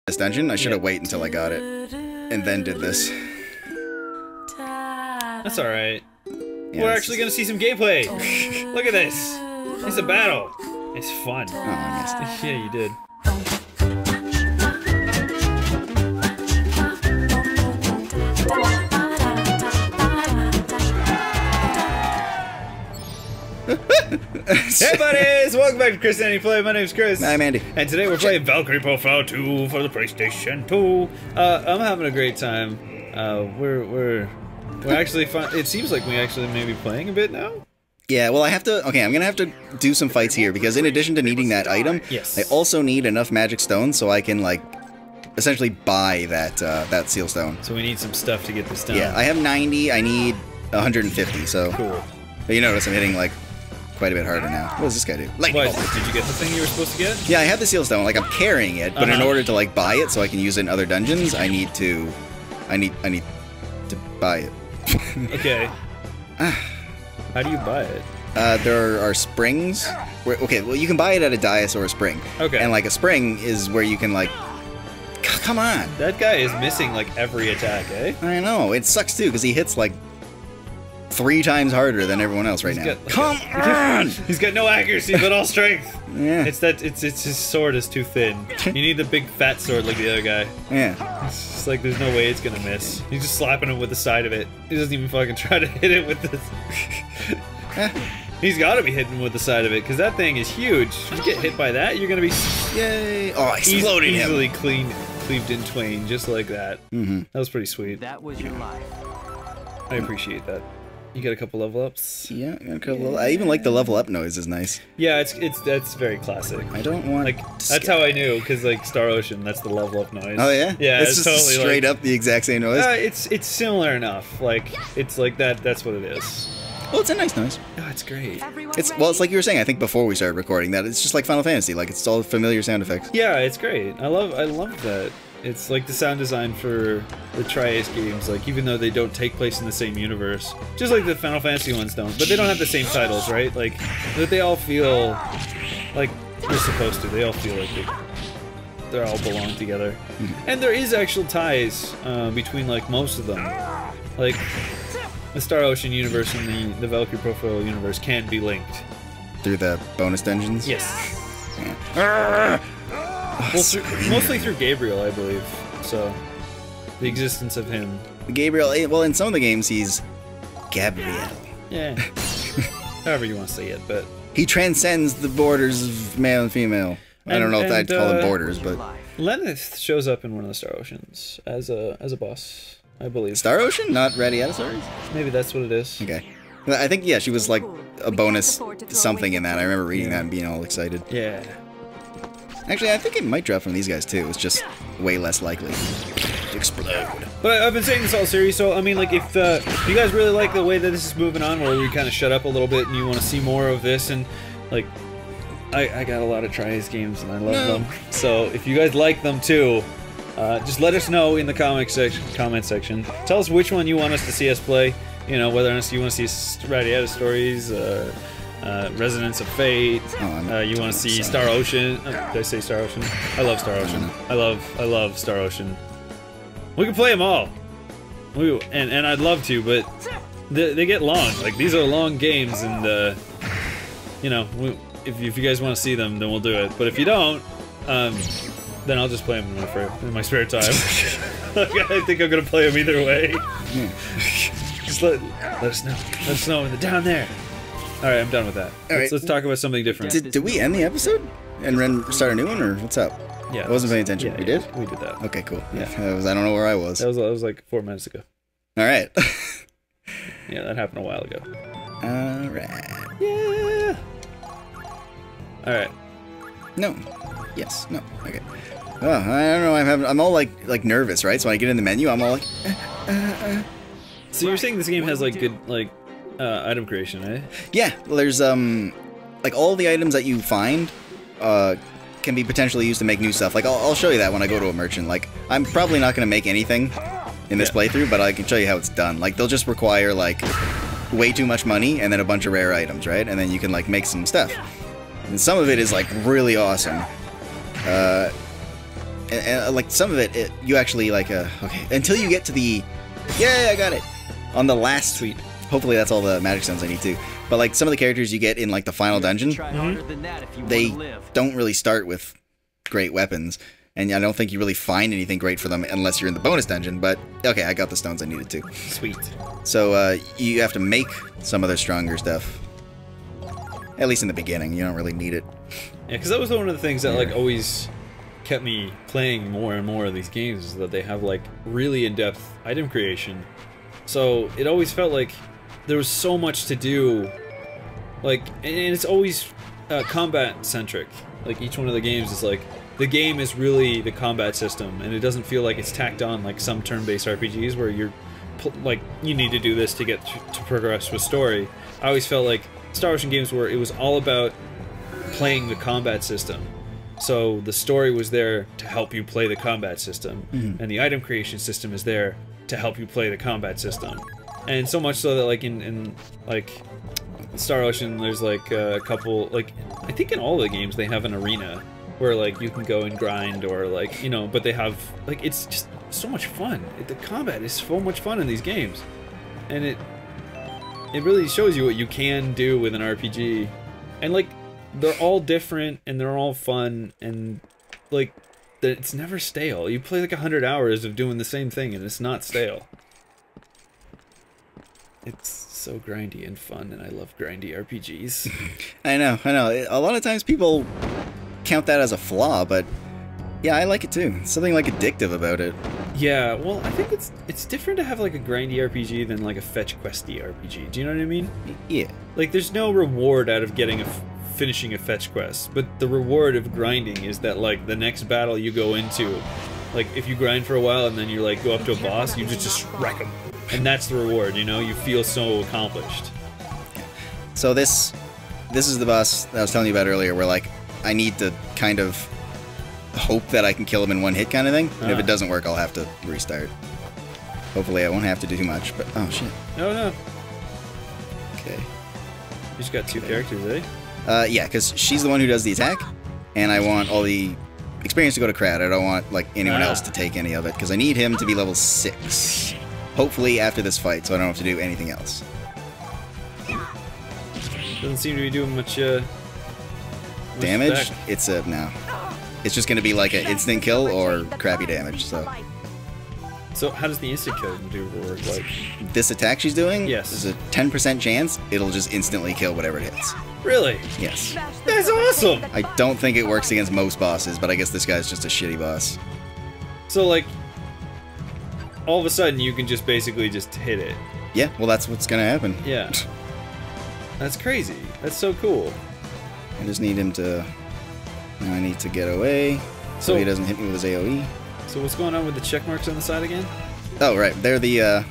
this dungeon. I should have waited until I got it, and then did this. That's alright. Yeah, We're actually gonna see some gameplay! Look at this! It's a battle! It's fun. Oh, I missed it. Yeah, you did. Hey buddies! Welcome back to Chris and Andy Play. My name's Chris. I'm Andy. And today we're playing Valkyrie Profile 2 for the PlayStation 2. I'm having a great time. We're actually fun. It seems like we actually may be playing a bit now. Yeah, well I have to, okay, I'm gonna have to do some fights here, because in addition to needing that item, yes, I also need enough magic stones so I can, like, essentially buy that seal stone. So we need some stuff to get this done. Yeah, I have 90, I need 150, so... Cool. But you notice I'm hitting, like, quite a bit harder now. What does this guy do? Lightning bolt. Did you get the thing you were supposed to get? Yeah, I have the seal stone, like, I'm carrying it, but in order to, like, buy it so I can use it in other dungeons, I need to buy it. Okay. How do you buy it? There are springs. Okay, well, you can buy it at a dais or a spring. Okay. And, like, a spring is where you can, like... Come on! That guy is missing, like, every attack, eh? I know. It sucks, too, because he hits, like, 3 times harder than everyone else right now. Come on! He's got no accuracy, but all strength. Yeah. It's his sword is too thin. You need the big fat sword like the other guy. Yeah. It's just like there's no way it's gonna miss. He's just slapping him with the side of it. He doesn't even fucking try to hit it with this. He's gotta be hitting with the side of it, because that thing is huge. If you get hit by that, you're gonna be... Yay! Oh, I exploded him! Easily cleaved in twain, just like that. Mm-hmm. That was pretty sweet. That was your life. I appreciate that. You got a couple level ups? Yeah, I got a couple. I even like the level up noise, is nice. Yeah, that's very classic. I don't want... Like, that's how I knew, because, like, Star Ocean, that's the level up noise. Oh, yeah? Yeah, it's just totally straight like, up the exact same noise? It's similar enough. Like, it's like that's what it is. Oh, it's a nice noise. Oh, it's great. It's like you were saying, I think, before we started recording, that it's just like Final Fantasy. Like, it's all familiar sound effects. Yeah, it's great. I love that. It's like the sound design for the Tri-Ace games, like, even though they don't take place in the same universe. Just like the Final Fantasy ones don't. But they don't have the same titles, right? Like, but they all feel like they're supposed to. They all feel like they all belong together. And there is actual ties between, like, most of them. Like, the Star Ocean universe and the Valkyrie Profile universe can be linked. Through the bonus dungeons? Yes. Yeah. Well, mostly through Gabriel, I believe. So, the existence of him. Gabriel, well, in some of the games, he's Gabriel. Yeah. However you want to say it, but... He transcends the borders of male and female. I don't know if I'd call them borders, but... Lenneth shows up in one of the Star Oceans as a boss, I believe. Star Ocean? Not Radiata Stories? Maybe that's what it is. Okay. I think, yeah, she was like a bonus something in that. I remember reading that and being all excited. Yeah. Actually, I think it might drop from these guys too. It's just way less likely to explode. But I've been saying this all series, so I mean, like, if you guys really like the way that this is moving on, where we kind of shut up a little bit and you want to see more of this, and like, I got a lot of Tri-Ace games and I love them. So if you guys like them too, just let us know in the comment section. Tell us which one you want us to see us play. You know, whether or not you want to see Radiata Stories, Resonance of Fate. You want to see Star Ocean? Did I say Star Ocean? I love Star Ocean. I love Star Ocean. We can play them all. And I'd love to, but they get long. Like, these are long games, and you know, if you guys want to see them, then we'll do it. But if you don't, then I'll just play them in my spare time. I think I'm gonna play them either way. Just let us know. Let us know down there. Alright, I'm done with that. Let's talk about something different. Did we end the episode? And then start a new one, or what's up? Yeah. I wasn't paying attention. Yeah, we did? We did that. Okay, cool. Yeah. I don't know where I was. That was like 4 minutes ago. Alright. Yeah, that happened a while ago. Alright. Yeah! Alright. No. Yes. No. Okay. Oh, I don't know. I'm all like nervous, right? So when I get in the menu, I'm all like. So you're saying this game has like good item creation, eh? Yeah. There's like all the items that you find can be potentially used to make new stuff. Like I'll show you that when I go to a merchant. Like I'm probably not gonna make anything in this playthrough, but I can show you how it's done. Like they'll just require like way too much money and then a bunch of rare items, right? And then you can like make some stuff. And some of it is like really awesome. and like some of it, you actually like okay, until you get to the, yeah, I got it on the last Sweet. Hopefully that's all the magic stones I need too. But like some of the characters you get in like the final dungeon, they don't really start with great weapons, and I don't think you really find anything great for them unless you're in the bonus dungeon. But okay, I got the stones I needed to. Sweet. So you have to make some of their stronger stuff. At least in the beginning, you don't really need it. Yeah, because that was one of the things that like always kept me playing more and more of these games, is that they have like really in-depth item creation. So it always felt like there was so much to do, like, and it's always combat centric. Like each one of the games is like, the game is really the combat system, and it doesn't feel like it's tacked on like some turn-based RPGs where you're like, you need to do this to get to progress with story. I always felt like Star Ocean games where it was all about playing the combat system. So the story was there to help you play the combat system, and the item creation system is there to help you play the combat system. And so much so that like in like Star Ocean, there's like a couple, like I think in all the games they have an arena where like you can go and grind, or like, you know, but they have like, it's just so much fun. The combat is so much fun in these games, and it really shows you what you can do with an RPG. And like, they're all different and they're all fun, and like it's never stale. You play like 100 hours of doing the same thing and it's not stale. It's so grindy and fun, and I love grindy RPGs. I know. A lot of times people count that as a flaw, but yeah, I like it too. There's something like addictive about it. Yeah, well, I think it's different to have like a grindy RPG than like a fetch questy RPG. Do you know what I mean? Yeah. Like, there's no reward out of getting finishing a fetch quest, but the reward of grinding is that like the next battle you go into, like if you grind for a while and then you like go up to a boss, you just wreck them. And that's the reward, you know? You feel so accomplished. So this is the boss that I was telling you about earlier, where like I need to kind of hope that I can kill him in one hit kind of thing. And if it doesn't work, I'll have to restart. Hopefully I won't have to do too much, but oh shit. No. Okay. You just got two characters, eh? Yeah, because she's the one who does the attack, and I want all the experience to go to Crad. I don't want like anyone else to take any of it, because I need him to be level 6. Hopefully after this fight, so I don't have to do anything else. Doesn't seem to be doing much damage. It's a no. It's just gonna be like an instant kill or crappy damage. So how does the instant kill do work? Like this attack she's doing? Yes. There's a 10% chance it'll just instantly kill whatever it hits. Really? Yes. That's awesome. I don't think it works against most bosses, but I guess this guy's just a shitty boss. So like, all of a sudden you can just basically just hit it. Yeah. Well, that's what's gonna happen. Yeah. That's crazy. That's so cool. I just need him to. Now I need to get away so he doesn't hit me with his AoE. So what's going on with the check marks on the side again? Oh, right. They're the,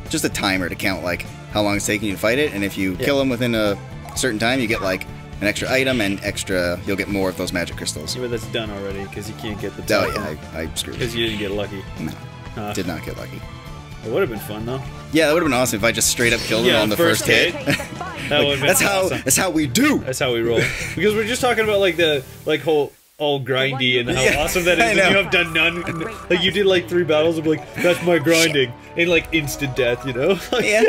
just a timer to count, like, how long it's taking you to fight it, and if you kill him within a certain time, you get, like, an extra item, and you'll get more of those magic crystals. Yeah, but that's done already, because you can't get the top. Oh, yeah, I screwed it. Because you didn't get lucky. No, did not get lucky. It would have been fun, though. Yeah, that would have been awesome if I just straight up killed him on the first hit. That would have been awesome. That's how we do! That's how we roll. Because we're just talking about, like, the, like, whole... all grindy and how awesome that is, and you have done none. Like, you did like 3 battles of like, that's my grinding, and like instant death, you know? Yeah.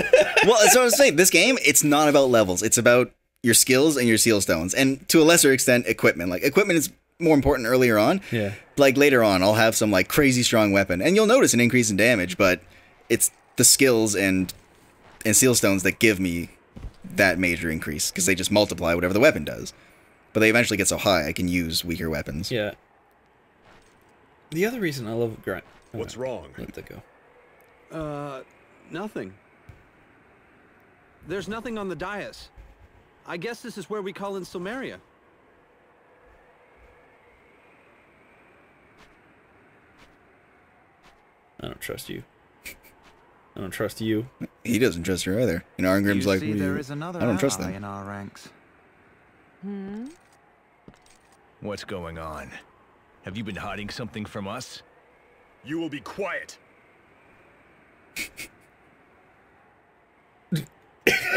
Well, that's what I was saying. This game, it's not about levels. It's about your skills and your seal stones, and to a lesser extent, equipment. Like, equipment is more important earlier on. Yeah. Like, later on, I'll have some like crazy strong weapon, and you'll notice an increase in damage, but it's the skills and seal stones that give me that major increase, because they just multiply whatever the weapon does. But they eventually get so high I can use weaker weapons. Yeah. The other reason I love grind. What's wrong? Let that go. Nothing. There's nothing on the dais. I guess this is where we call in Silmeria. I don't trust you. I don't trust you. He doesn't trust her either. And Arngrim's like, there is another I don't trust them. in our ranks. What's going on? Have you been hiding something from us? You will be quiet.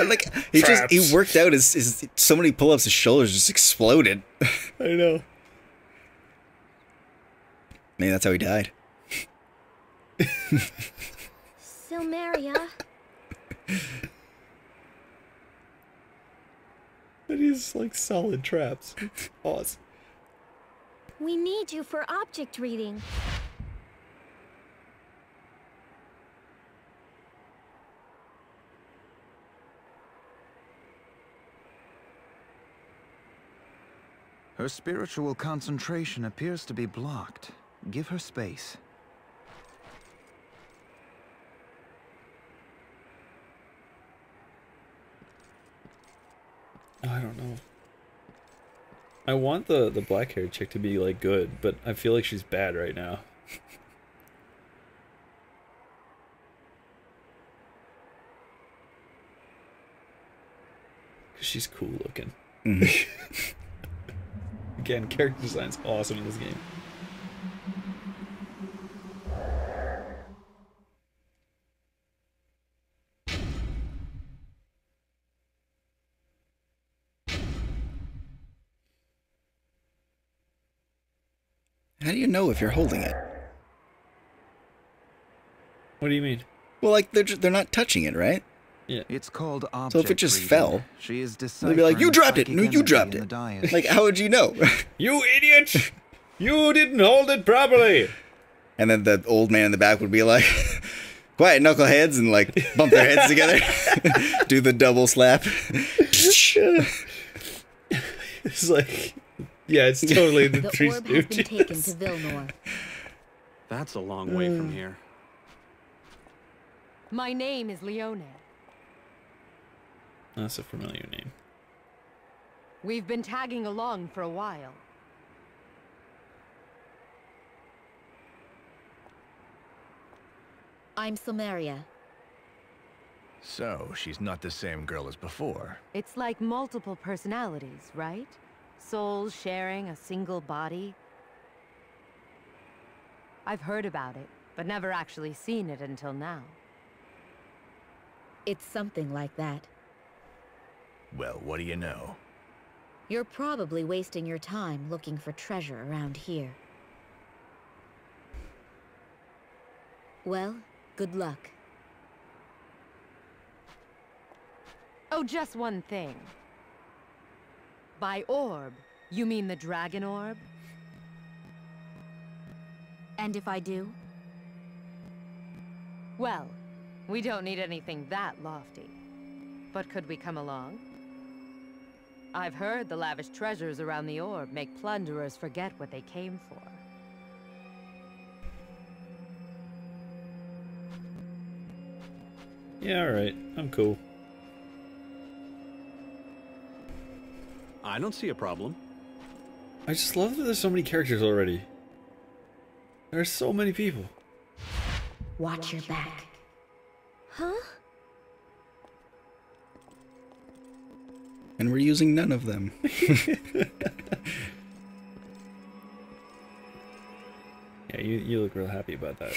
Like, he worked out his so many pull-ups, his shoulders just exploded. I know. Maybe that's how he died. Silmeria. But he's like solid traps. Awesome. We need you for object reading. Her spiritual concentration appears to be blocked. Give her space. I don't know. I want the black-haired chick to be like good, but I feel like she's bad right now. Cause she's cool looking. Mm-hmm. Again, character design's awesome in this game. How do you know if you're holding it? What do you mean? Well, like, they're not touching it, right? Yeah. It's called object So if it just reading. fell, She is they'd be like, you deciphering dropped it! psychic No, you energy dropped in the it! dice. Like, how would you know? You idiot! You didn't hold it properly! And then the old man in the back would be like, quiet, knuckleheads, and like, bump their heads together. Do the double slap. It's like... Yeah, it's totally the The Three orb has been taken to Stooges. Vilnor. That's a long way from here. My name is Leone. That's a familiar name. We've been tagging along for a while. I'm Silmeria. So, she's not the same girl as before. It's like multiple personalities, right? Souls sharing a single body. I've heard about it, but never actually seen it until now. It's something like that. Well, what do you know? You're probably wasting your time looking for treasure around here. Well, good luck. Oh, just one thing. By orb, you mean the dragon orb? And if I do? Well, we don't need anything that lofty. But could we come along? I've heard the lavish treasures around the orb make plunderers forget what they came for. Yeah, alright. I'm cool. I don't see a problem. I just love that there's so many characters already. There's so many people. Watch your back. Huh? And we're using none of them. Yeah, you look real happy about that.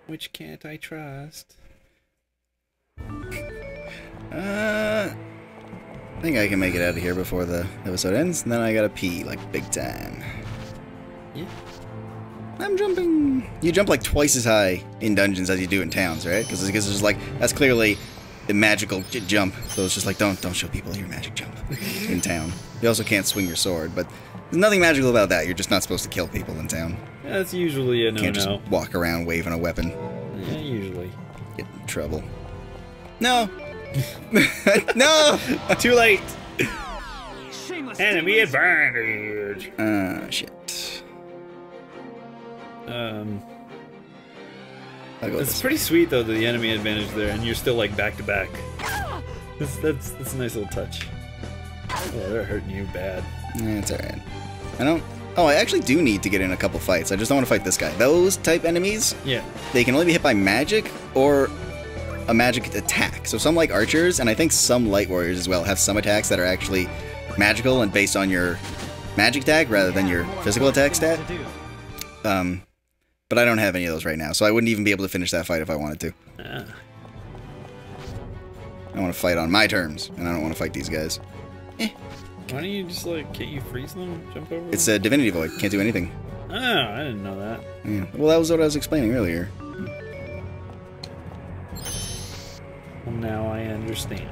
Which can't I trust? I think I can make it out of here before the episode ends, and then I gotta pee, like, big time. Yeah. I'm jumping! You jump, like, twice as high in dungeons as you do in towns, right? Because it's just like, that's clearly the magical jump. So it's just like, don't show people your magic jump in town. You also can't swing your sword, but there's nothing magical about that. You're just not supposed to kill people in town. Yeah, that's usually a You can't just no-no. walk around waving a weapon. Yeah, usually. Get in trouble. No! No! Too late! Shameless Enemy advantage! Shit. I'll go It's this pretty sweet though, the enemy advantage there, and you're still like back to back. That's a nice little touch. Oh, they're hurting you bad. It's alright. I don't... Oh, I actually do need to get in a couple fights. I just don't want to fight this guy. Those type enemies, Yeah. they can only be hit by magic or a magic attack. So some like archers, and I think some light warriors as well, have some attacks that are actually magical and based on your magic attack rather than your physical attack stat. But I don't have any of those right now, so I wouldn't even be able to finish that fight if I wanted to. Ah. I want to fight on my terms, and I don't want to fight these guys. Why don't you just like, can't you freeze them? Jump over It's them? a divinity void. Can't do anything. Oh, I didn't know that. Yeah. Well, that was what I was explaining earlier. Well, now I understand.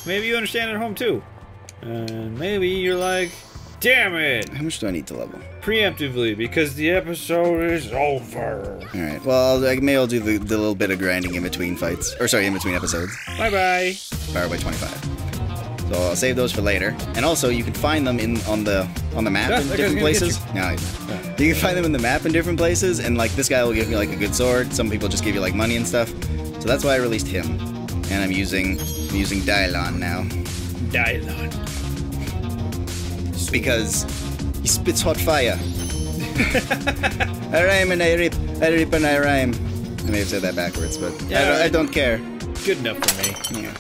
Maybe you understand at home too. And maybe you're like, damn it! How much do I need to level? Preemptively, because the episode is over. Alright, well, maybe I'll do the little bit of grinding in between fights. Or sorry, in between episodes. Bye-bye. Power by 25. So I'll save those for later. And also, you can find them on the map in different places. No, you can find them in the map in different places, and like this guy will give me like a good sword. Some people just give you like money and stuff. So that's why I released him. And I'm using Dylon now. Dylon. Because he spits hot fire. I rhyme and I rip and I rhyme. I may have said that backwards, but yeah, I don't care. Good enough for me. Yeah.